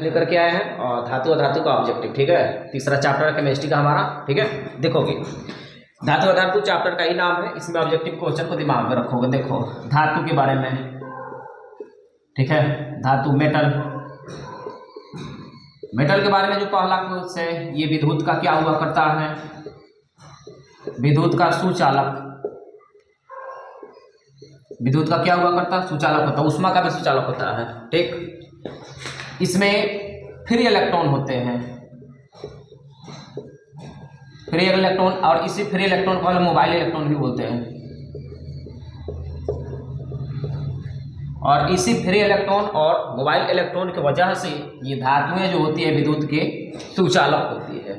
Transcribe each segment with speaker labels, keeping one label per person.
Speaker 1: लेकर के आए हैं और धातु अधातु का ऑब्जेक्टिव। ठीक है, तीसरा चैप्टर केमिस्ट्री का हमारा। ठीक है, देखोगे धातु अधातु चैप्टर का ही नाम है, इसमें ऑब्जेक्टिव क्वेश्चन को दिमाग में रखोगे। देखो धातु के बारे में, ठीक है, धातु मेटल, मेटल के बारे में जो पहला क्वेश्चन है, ये विद्युत का क्या हुआ करता है, विद्युत का सुचालक, विद्युत का क्या हुआ करता है, सुचालक होता है, ऊष्मा का भी सुचालक होता है। ठीक, इसमें फ्री इलेक्ट्रॉन होते हैं, फ्री इलेक्ट्रॉन, और इसी फ्री इलेक्ट्रॉन को हम मोबाइल इलेक्ट्रॉन भी बोलते हैं। और इसी फ्री इलेक्ट्रॉन और मोबाइल इलेक्ट्रॉन की वजह से ये धातुएं जो होती है विद्युत के सुचालक होती है।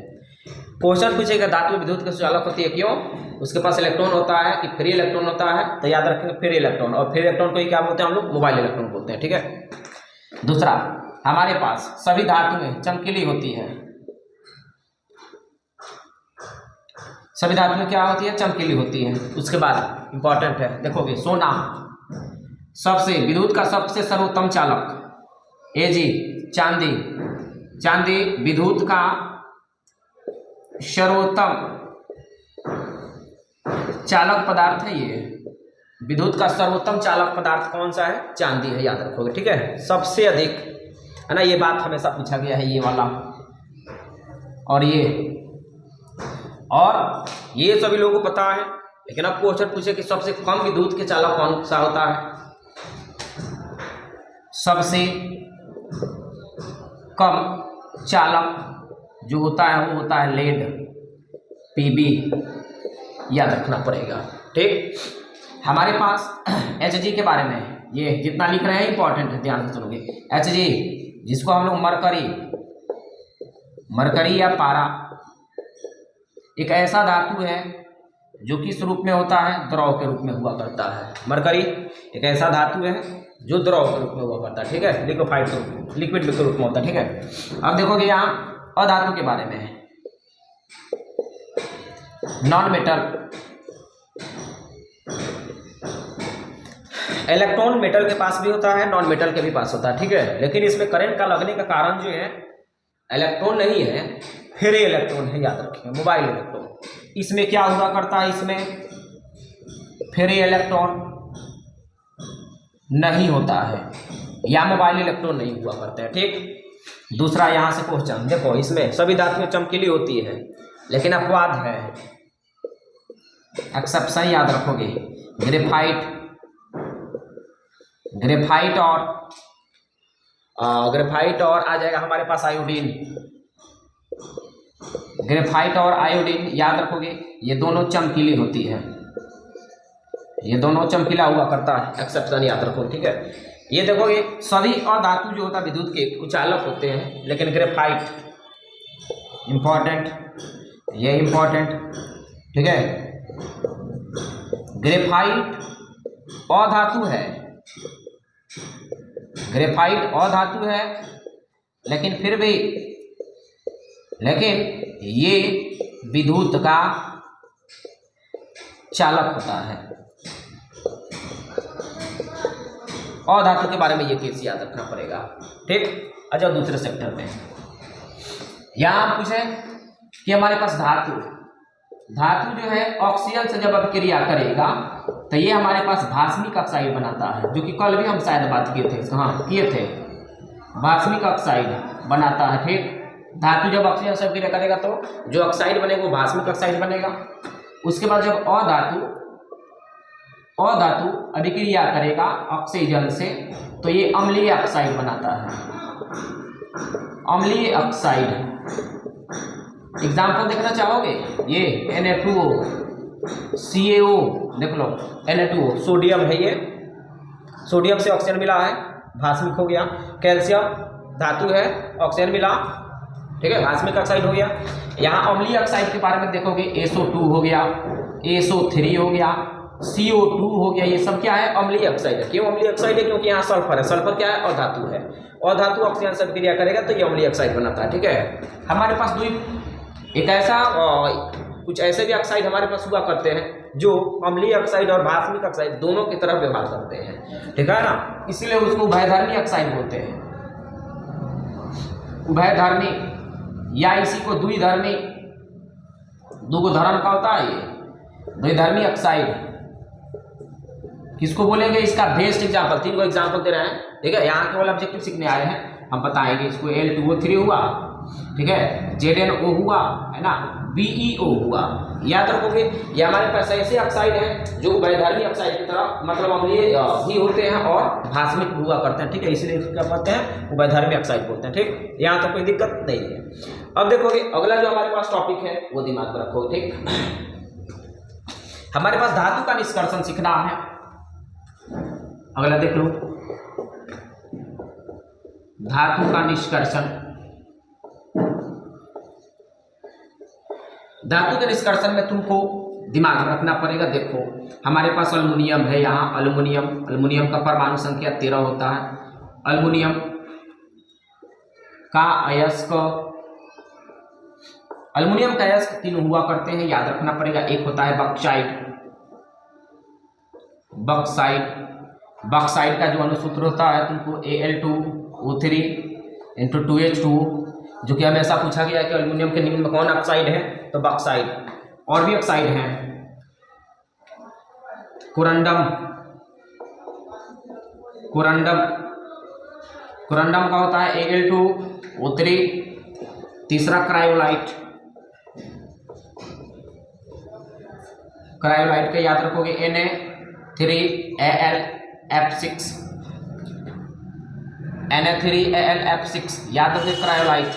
Speaker 1: क्वेश्चन पूछेगा धातु विद्युत के सुचालक होती है, क्यों? उसके पास इलेक्ट्रॉन होता है कि फ्री इलेक्ट्रॉन होता है, तो याद रखेंगे फ्री इलेक्ट्रॉन, और फ्री इलेक्ट्रॉन को ही क्या बोलते हैं हम लोग, मोबाइल इलेक्ट्रॉन बोलते हैं। ठीक है, दूसरा हमारे पास सभी धातुएं चमकीली होती है, सभी धातुएं क्या होती है, चमकीली होती है। उसके बाद इंपॉर्टेंट है, देखोगे सोना सबसे विद्युत का सबसे सर्वोत्तम चालक, Ag चांदी, चांदी विद्युत का सर्वोत्तम चालक पदार्थ है। ये विद्युत का सर्वोत्तम चालक पदार्थ कौन सा है, चांदी है, याद रखोगे। ठीक है, सबसे अधिक है ना, ये बात हमेशा पूछा गया है, ये वाला और ये सभी लोगों को पता है, लेकिन अब क्वेश्चन पूछे कि सबसे कम विद्युत के चालक कौन सा होता है, सबसे कम चालक जो होता है वो होता है लेड, Pb, याद रखना पड़ेगा। ठीक, हमारे पास Hg के बारे में, ये जितना लिख रहे हैं इंपॉर्टेंट है, ध्यान से सुनोगे। Hg जिसको हम लोग मरकरी या पारा, एक ऐसा धातु है जो किस रूप में होता है, द्रव के रूप में हुआ करता है। मरकरी एक ऐसा धातु है जो द्रव के रूप में हुआ करता है। ठीक है, लिक्विफाइड लिक्विड के रूप में होता है। ठीक है, अब देखोगे यहाँ अधातु के बारे में है, नॉन मेटल, इलेक्ट्रॉन मेटल के पास भी होता है, नॉन मेटल के भी पास होता है। ठीक है, लेकिन इसमें करंट का लगने का कारण जो है इलेक्ट्रॉन नहीं है, फ्री इलेक्ट्रॉन है, याद रखिए, मोबाइल इलेक्ट्रॉन। इसमें क्या हुआ करता है, इसमें फ्री इलेक्ट्रॉन नहीं होता है, या मोबाइल इलेक्ट्रॉन नहीं हुआ करते हैं। ठीक, दूसरा यहाँ से क्वेश्चन देखो, इसमें सभी धातुएं चमकीली होती है, लेकिन अपवाद है, एक्सेप्शन याद रखोगे, ग्रेफाइट, ग्रेफाइट और आ जाएगा हमारे पास आयोडीन, ग्रेफाइट और आयोडीन याद रखोगे, ये दोनों चमकीली होती है, ये दोनों चमकीला हुआ करता है, एक्सेप्शन याद रखो। ठीक है, ये देखोगे सभी अधातु जो होता है विद्युत के कुचालक होते हैं, लेकिन ग्रेफाइट इंपॉर्टेंट, ये इंपॉर्टेंट। ठीक है, ग्रेफाइट अधातु है, ग्रेफाइट अधातु है, लेकिन फिर भी, लेकिन ये विद्युत का चालक होता है। अधातु के बारे में ये केस याद रखना पड़ेगा। ठीक, अच्छा दूसरे सेक्टर में यहां पूछे कि हमारे पास धातु जो है ऑक्सीजन से जब अभिक्रिया करेगा तो ये हमारे पास भास्मिक ऑक्साइड बनाता है, जो कि कल भी हम शायद बात किए थे, हाँ किए थे, भास्मिक ऑक्साइड बनाता है। ठीक, धातु जब ऑक्सीजन से अभिक्रिया करेगा तो जो ऑक्साइड बनेगा वो भास्मिक ऑक्साइड बनेगा। उसके बाद जब अधातु अभिक्रिया करेगा ऑक्सीजन से तो ये अम्लीय ऑक्साइड बनाता है, अम्लीय ऑक्साइड। एग्जाम्पल देखना चाहोगे, ये Na2O, CaO देख लो, Na2O सोडियम है, ये सोडियम से ऑक्सीजन मिला है, भास्मिक हो गया। कैल्शियम धातु है, ऑक्सीजन मिला, ठीक है, भास्मिक ऑक्साइड हो गया। यहाँ अम्लीय ऑक्साइड के बारे में देखोगे, SO2 हो गया, SO3 हो गया, CO2 हो गया, ये सब क्या है, अम्लीय ऑक्साइड है। क्यों अम्लीय ऑक्साइड है? क्योंकि यहाँ सल्फर है, सल्फर क्या है, अधातु है, अधातु ऑक्सीजन से अभिक्रिया करेगा तो ये अम्लीय ऑक्साइड बनाता है। ठीक है, हमारे पास एक ऐसा कुछ ऐसे भी ऑक्साइड हमारे पास हुआ करते हैं जो अम्लीय ऑक्साइड और भास्मिक ऑक्साइड दोनों की तरफ व्यवहार करते हैं, ठीक है ना, इसलिए उसको उभयधर्मी ऑक्साइड बोलते हैं। उभयधर्मी या इसी को द्विधर्मी, दो धर्म का होता है ये, द्विधर्मी ऑक्साइड किसको बोलेंगे? इसका बेस्ट एग्जाम्पल, 3 को एग्जाम्पल दे रहे हैं, ठीक है। यहाँ केवल ऑब्जेक्टिव सीखने आए हैं, हम बताएंगे इसको। Al2O3 हुआ, ठीक है, ZnO हुआ, है ना, BeO हुआ। याद रखोगे ये हमारे पास ऐसे ऑक्साइड हैं जो उभयधर्मी ऑक्साइड की तरह मतलब अम्लीय भी होते हैं और भास्मिक हुआ करते हैं, ठीक है, इसलिए क्या कहते हैं? उभयधर्मी ऑक्साइड बोलते हैं, ठीक। यहाँ तो कोई दिक्कत नहीं है। अब देखोगे अगला जो हमारे पास टॉपिक है वो दिमाग में रखो, ठीक। हमारे पास धातु का निष्कर्षण सीखना है। अगला देख लो, धातु का निष्कर्षण। धातु के निष्कर्षण में तुमको दिमाग में रखना पड़ेगा। देखो हमारे पास अल्युमिनियम है, यहाँ अल्युमिनियम का परमाणु संख्या 13 होता है। अल्युमिनियम का अयस्क, अल्युमिनियम का अयस्क 3 हुआ करते हैं, याद रखना पड़ेगा। एक होता है बॉक्साइड का जो अनुसूत्र होता है तुमको Al2O3 × 2H2, जो कि हमेशा पूछा गया है कि अल्युमिनियम के निम्न में कौन ऑक्साइड है? तो बॉक्साइड। और भी ऑक्साइड हैं, कुरंडम का होता है Al2O3। तीसरा क्रायोलाइट का याद रखोगे Na3Al_F6 याद रखिए क्रायोलाइट।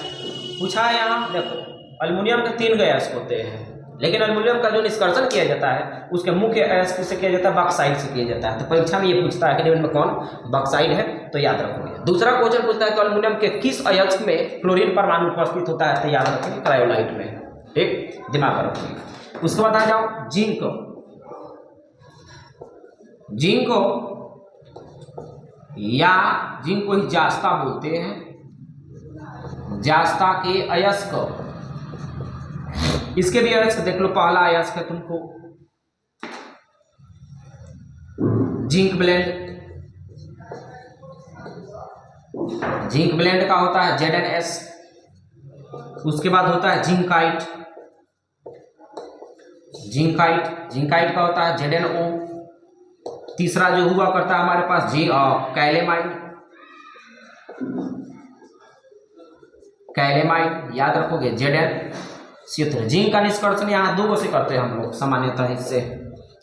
Speaker 1: पूछा है यहाँ, देखो अल्युमिनियम के 3 अयस्क होते हैं, लेकिन अल्युमिनियम का जो निष्कर्षण किया जाता है उसके मुख्य अयस्क से किया जाता है, बॉक्साइड से किया जाता है। तो परीक्षा में ये पूछता है कि निम्न में कौन बॉक्साइड है? तो याद रखोगे। दूसरा क्वेश्चन पूछता है कि अल्युमिनियम के किस अयस्क में क्लोरीन परमाणु उपस्थित होता है? तो याद रखोगे क्रायोलाइट में, ठीक, दिमाग में रखोगे। उसके बाद आ जाओ जिंक को ही जास्ता बोलते हैं। जास्ता के अयस्क, इसके भी अयस्क देख लो। पहला अयस्क है तुमको जिंक ब्लेंड का होता है ZnS। उसके बाद होता है जिंकाइट का होता है ZnO। तीसरा जो हुआ करता है हमारे पास कैलेमाइड, याद रखोगे ZnCO3। जिंक का निष्कर्षण यहाँ 2 से करते हैं हम लोग सामान्यतः, इससे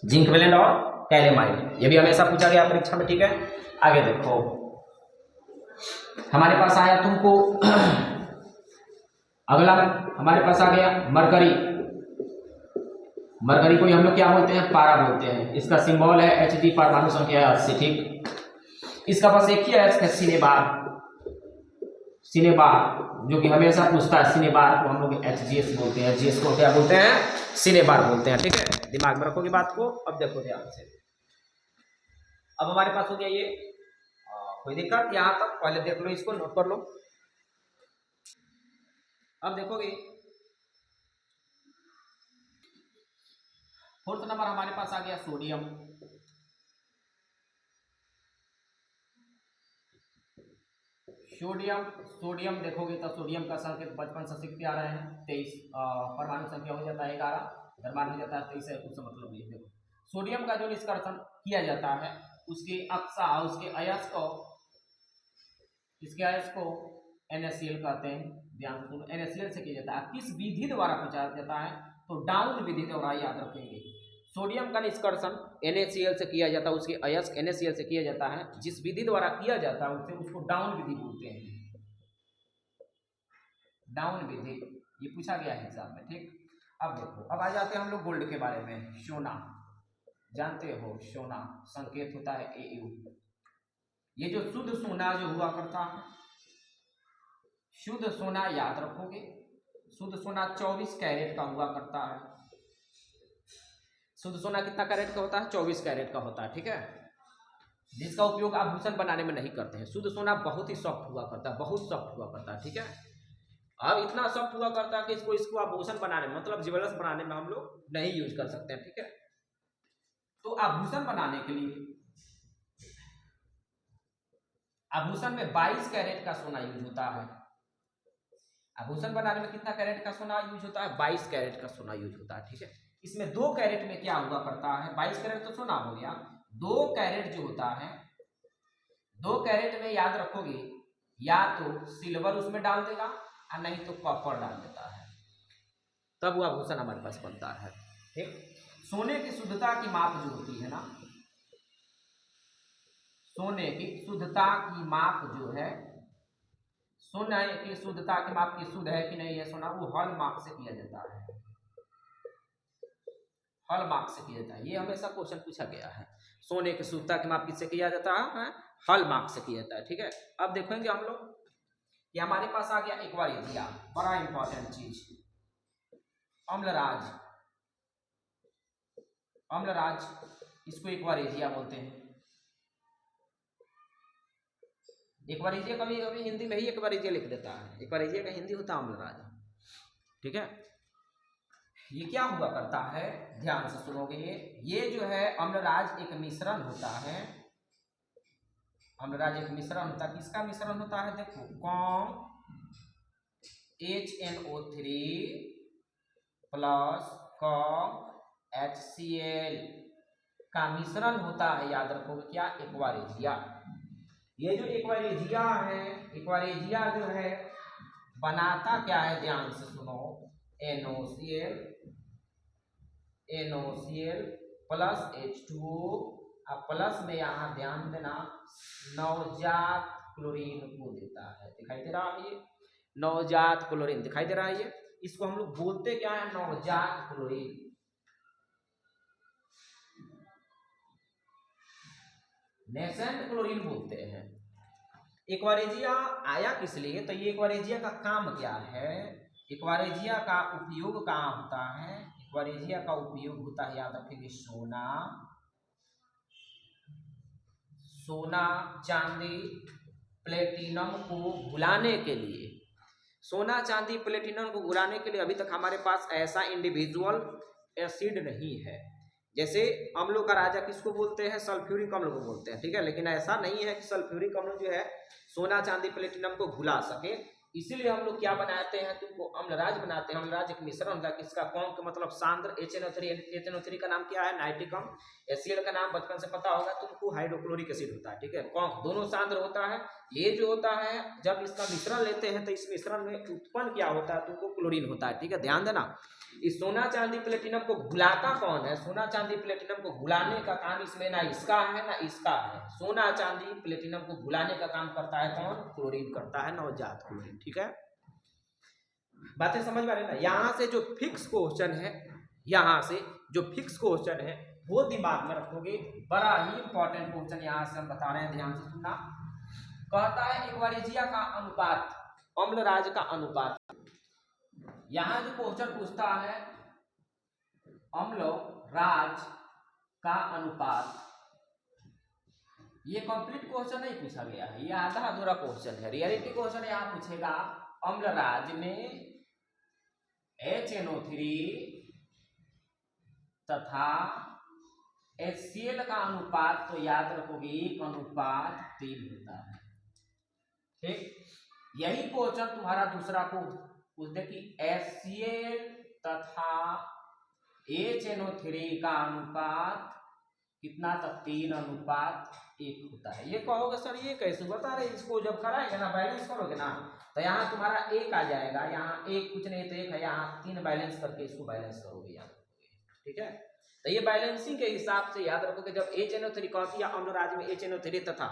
Speaker 1: जिंक ब्लेंड और कैलेमाइड। ये भी हमेशा पूछा गया परीक्षा में, ठीक है। आगे देखो हमारे पास आया तुमको अगला हमारे पास आ गया मरकरी को हम लोग क्या बोलते हैं? पारा बोलते हैं। इसका सिंबल है Hg, परमाणु संख्या 80, ठीक। इसका पास एक ही अयस्क है सिनेबार, जो कि हमेशा पूछता है। सिनेबार को हम लोग HGS बोलते हैं। HGS को क्या बोलते हैं? सिनेबार बोलते हैं, ठीक है। दिमाग में रखोगे बात को। अब देखो ध्यान से, अब हमारे पास हो गया ये, कोई दिक्कत यहाँ तक? पहले देख लो, इसको नोट कर लो। अब देखोगे 4th नंबर हमारे पास आ गया सोडियम। देखोगे तो सोडियम का संकेत बचपन से सीखते आ रहे हैं। 23 परमाणु संख्या हो जाता है 11, द्रव्यमान हो जाता है 23 है। उससे मतलब ये देखो सोडियम का जो निष्कर्षण किया जाता है उसके अयस्क को NaCl कहते हैं। ध्यान से सुनो, NaCl से किया जाता है। किस विधि द्वारा पूछा जाता है? तो डाउन विधि द्वारा, याद रखेंगे। सोडियम का निष्कर्षण NaCl से किया जाता है, उसके अयस्क NaCl से किया जाता है। जिस विधि द्वारा किया जाता है उसको डाउन विधि बोलते हैं। डाउन विधि ये पूछा गया है एग्जाम में, ठीक। अब देखो, अब आ जाते हैं हम लोग गोल्ड के बारे में। सोना, जानते हो सोना संकेत होता है Au। ये जो शुद्ध सोना जो हुआ करता है, शुद्ध सोना याद रखोगे, शुद्ध सोना 24 कैरेट का हुआ करता है। शुद्ध सोना कितना कैरेट का होता है? 24 कैरेट का होता है, ठीक है। जिसका उपयोग आभूषण बनाने में नहीं करते हैं। शुद्ध सोना बहुत ही सॉफ्ट हुआ करता है, ठीक है। अब इतना सॉफ्ट हुआ करता है कि इसको आभूषण बनाने में, मतलब ज्वेलर्स बनाने में हम लोग नहीं यूज कर सकते हैं, ठीक है। तो आभूषण बनाने के लिए आभूषण में 22 कैरेट का सोना यूज होता है। आभूषण बनाने में कितना कैरेट का सोना यूज होता है? 22 कैरेट का सोना यूज होता है। ठीक है, इसमें 2 कैरेट में क्या हुआ करता है? 22 कैरेट तो सोना हो गया, 2 कैरेट जो होता है, 2 कैरेट में याद रखोगे या तो सिल्वर उसमें डाल देगा और नहीं तो कॉपर डाल देता है, तब वो आभूषण हमारे पास बनता है। ठीक, सोने की शुद्धता की माप जो होती है ना, सोने की शुद्धता की माप जो है, सोने की शुद्धता की माप की शुद्ध है कि नहीं है सोना, वो हॉल मार्क से किया जाता है, हॉल मार्क से किया जाता है। ये हमेशा क्वेश्चन पूछा गया है, सोने की शुद्धता की माप किससे किया जाता है? हॉल मार्क से किया जाता है। ठीक है, अब देखेंगे हम लोग कि हमारे पास आ गया एक बार ये दिया, बड़ा इंपॉर्टेंट चीज, अम्लराज। अम्लराज, इसको एक बार एजिया बोलते हैं। एक बार एजिया कभी कभी हिंदी में ही एक बार एजिया लिख देता है, एक बार एजिया का हिंदी होता है अम्लराज। ठीक है, ये क्या हुआ करता है, ध्यान से सुनोगे, ये जो है अम्लराज एक मिश्रण होता है, अम्लराज एक मिश्रण होता है। किसका मिश्रण होता है? देखो, com HNO3 plus com HCl का मिश्रण होता है। याद रखोगे क्या? एक्वारेजिया। ये जो एक्वारेजिया है, एक्वारेजिया जो है बनाता क्या है? ध्यान से सुनो, NOCl प्लस H2O, अब प्लस में यहाँ ध्यान देना नवजात क्लोरीन को देता है। दिखाई दे रहा है ये नवजात क्लोरीन, दिखाई दे रहा है ये, इसको हम लोग बोलते क्या है? नवजात क्लोरीन। नेसेंट क्लोरीन बोलते हैं। एक्वारेजिया आया किस लिए? तो ये एक्वारेजिया का काम क्या है? एक्वारेजिया का उपयोग कहाँ होता है? एक्वारेजिया का उपयोग होता है, याद रखेंगे, सोना, सोना चांदी प्लेटिनम को घुलाने के लिए, सोना चांदी प्लेटिनम को घुलाने के लिए अभी तक हमारे पास ऐसा इंडिविजुअल एसिड नहीं है। जैसे अम्लों का राजा किसको बोलते हैं? सल्फ्यूरिक अम्ल को बोलते हैं। ठीक है, लेकिन ऐसा नहीं है कि सल्फ्यूरिक अम्ल जो है सोना चांदी प्लेटिनम को घुला सके, इसीलिए हम लोग क्या बनाते हैं? तुमको अम्लराज बनाते हैं। अम्लराज एक मिश्रण होता है किसका? कौन का मतलब सांद्र HNO3, HNO3 का नाम क्या है? नाइट्रिक अम्ल। HCl का नाम बचपन से पता होगा तुमको, हाइड्रोक्लोरिक एसिड होता है। ठीक है, कौन दोनों सांद्र होता है। ये जो होता है जब इसका मिश्रण लेते हैं तो इस मिश्रण में उत्पन्न क्या होता है? तुमको क्लोरीन होता है। ठीक है, ध्यान देना। इस सोना चांदी प्लेटिनम को घुलाता कौन है? सोना चांदी प्लेटिनम को घुलाने का काम इसमें ना इसका है ना इसका है, सोना चांदी प्लेटिनम को घुलाने का काम करता है कौन? क्लोरीन करता है, नवजात क्लोरीन। ठीक है, बातें समझ में आ रही है ना? यहाँ से जो फिक्स क्वेश्चन है, यहाँ से जो फिक्स क्वेश्चन है वो दिमाग में रखोगे, बड़ा ही इंपॉर्टेंट क्वेश्चन यहाँ से हम बता रहे हैं, ध्यान से सुनना। कहता है एक्वारेजिया का अनुपात, अम्लराज का अनुपात। यहाँ जो क्वेश्चन पूछता है अम्लराज का अनुपात, ये कंप्लीट क्वेश्चन नहीं पूछा गया है, ये आधा अधूरा क्वेश्चन है। रियलिटी क्वेश्चन यहाँ पूछेगा अम्लराज में HNO3 तथा HCl का अनुपात, तो याद रखोगे 1:3 होता है। ठीक, यही क्वेश्चन तुम्हारा दूसरा को पूछते कि HCl तथा HNO3 का अनुपात कितना? तो 3:1 होता है। ये कहोगे सर ये कैसे बता रहे? इसको जब कराएंगे ना, बैलेंस करोगे ना, तो यहाँ तुम्हारा 1 आ जाएगा, यहाँ 1 कुछ नहीं तो 1 है, यहाँ 3 बैलेंस करके इसको बैलेंस करोगे, याद रखोगे। ठीक है, तो ये बैलेंसिंग के हिसाब से याद रखोगे। जब HNO3 कहती है अम्लराज में HNO3 तथा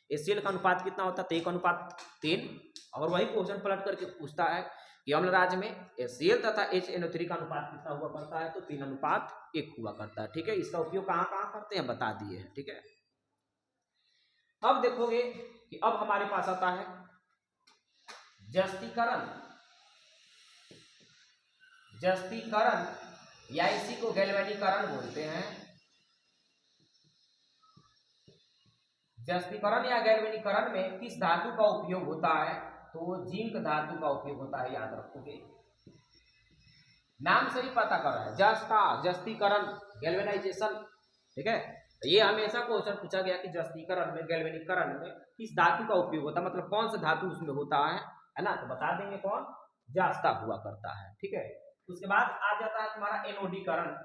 Speaker 1: HCl का अनुपात कितना होता है? तो 1:3। और वही क्वेश्चन पलट करके पूछता है कि अम्लराज में HCl तथा HNO3 का अनुपात कितना हुआ करता है? तो 3:1 हुआ करता है। ठीक है, इसका उपयोग कहाँ कहाँ करते हैं बता दिए हैं। ठीक है, अब देखोगे कि अब हमारे पास आता है जस्तीकरण। जस्तीकरण या इसी को गैल्वेनीकरण बोलते हैं। जस्तीकरण या गैल्वेनीकरण में किस धातु का उपयोग होता है? तो जिंक धातु का उपयोग होता है, याद रखोगे। नाम से ही पता कर रहा है, जस्ता, जस्तीकरण, गैल्वेनाइजेशन। ठीक है, ये हमेशा क्वेश्चन पूछा गया कि जस्तीकरण में, गैल्वेनीकरण में किस धातु का उपयोग होता है, मतलब कौन सा धातु उसमें होता है ना? तो बता देंगे कौन? जांचता हुआ करता है, ठीक है। उसके बाद आ जाता है तुम्हारा एनोडीकरण।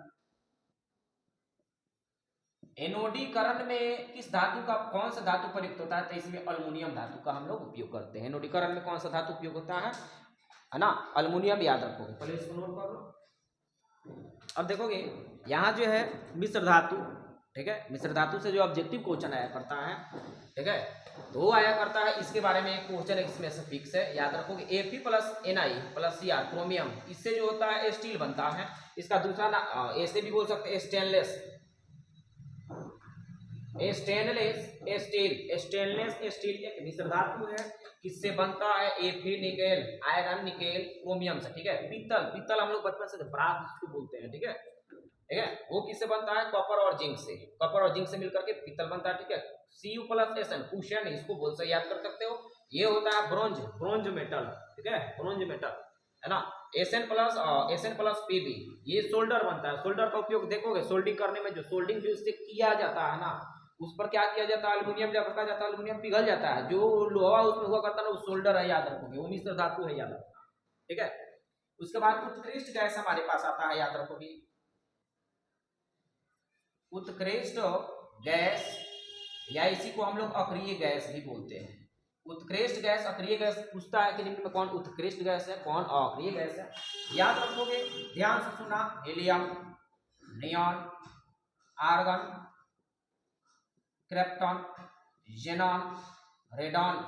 Speaker 1: एनोडीकरण में किस धातु का, कौन सा धातु प्रयुक्त होता है, तो इसमें अल्युमिनियम धातु का हम लोग उपयोग करते हैं। एनोडीकरण में कौन सा धातु उपयोग होता है ना, अल्युमिनियम, याद रखोगे, पहले इसको नोट कर लो। अब देखोगे यहाँ जो है मिश्र धातु, ठीक है, मिश्र धातु से जो ऑब्जेक्टिव क्वेश्चन आया करता है, ठीक है, तो वो आया करता है, इसके बारे में एक क्वेश्चन इसमें से फिक्स है, याद रखोगे। Fe plus Ni plus Cr chromium, इससे जो होता है स्टील बनता है। इसका दूसरा ना ऐसे भी बोल सकते हैं स्टेनलेस, स्टेनलेस स्टील एक मिश्र धातु है। किससे बनता है, Fe nickel, iron nickel, chromium से, ठीक है। पीतल, पीतल हम लोग बचपन से ब्रास इसको बोलते हैं, ठीक है, ठीक है, वो किससे बनता है, कॉपर और जिंक से, कॉपर और जिंक से मिलकर के पीतल बनता है, ठीक है। Cu प्लस Sn कुशन, इसको बोल से याद कर सकते हो, ये होता है ब्रोंज, ब्रोंज मेटल, ठीक है, ब्रोंज मेटल, है ना। Sn प्लस Pb, ये सोल्डर बनता है। सोल्डर का उपयोग देखोगे सोल्डिंग करने में, जो सोल्डिंग जो इससे किया जाता है ना, उस पर क्या किया जाता है, एल्युमिनियम जब रखा जाता है, एल्युमिनियम पिघल जाता है, जो लोहा उसमें हुआ करता है ना, वो सोल्डर है, याद रखोगे, वो मिश्र धातु है, याद रखना, ठीक है। उसके बाद उत्कृष्ट गैस हमारे पास आता है, याद रखोगे, उत्कृष्ट गैस, या इसी को हम लोग अक्रिय गैस भी बोलते हैं। उत्कृष्ट गैस, अक्रिय गैस पूछता है कि निम्न में कौन उत्कृष्ट गैस है, कौन अक्रिय गैस है, याद रखोगे, ध्यान से सुना। Helium, neon, argon, krypton, xenon, radon,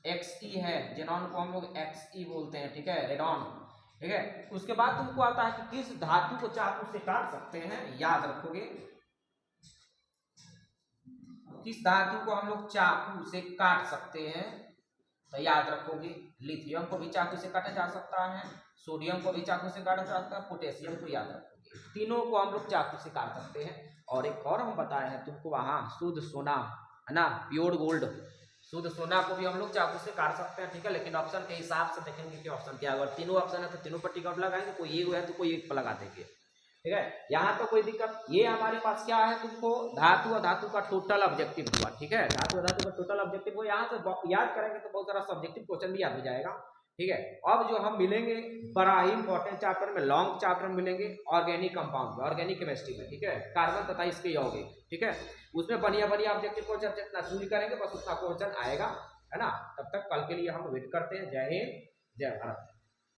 Speaker 1: Xe है, जेनॉन को हम लोग Xe बोलते हैं, ठीक है, रेडॉन, ठीक है। उसके बाद तुमको आता है कि किस धातु को चाकू से काट सकते हैं, याद रखोगे, किस धातु को हम लोग चाकू से काट सकते हैं, तो याद रखोगे, लिथियम को भी चाकू से काटा जा सकता है, सोडियम को भी चाकू से काटा जा सकता है, पोटेशियम को, याद रखोगे, तीनों को हम लोग चाकू से काट सकते हैं। और एक और हम बताए हैं तुमको वहाँ, शुद्ध सोना, है ना, प्योर गोल्ड, शुद्ध सोना को भी हम लोग चाकू से काट सकते हैं, ठीक है। लेकिन ऑप्शन के हिसाब से देखेंगे कि ऑप्शन क्या, अगर तीनों ऑप्शन है तो तीनों पर टिक लगाएंगे, कोई एक है तो कोई एक पर लगा देंगे, ठीक है। यहाँ तो कोई दिक्कत, ये हमारे पास क्या है, तुमको धातु और धातु का टोटल ऑब्जेक्टिव हुआ, ठीक है, धातु और धातु का टोटल ऑब्जेक्टिव हुआ। यहाँ से याद करेंगे तो बहुत सारा सब्जेक्टिव क्वेश्चन भी याद हो जाएगा, ठीक है। अब जो हम मिलेंगे बड़ा ही इंपॉर्टेंट चैप्टर में, लॉन्ग चैप्टर में मिलेंगे ऑर्गेनिक कंपाउंड में, ऑर्गेनिक केमिस्ट्री में, ठीक है, कार्बन तथा इसके यौगिक, ठीक है। उसमें बढ़िया बढ़िया ऑब्जेक्टिव क्वेश्चन जितना शुरू करेंगे बस उतना क्वेश्चन आएगा, है ना। तब तक कल के लिए हम वेट करते हैं। जय हिंद, जय भारत।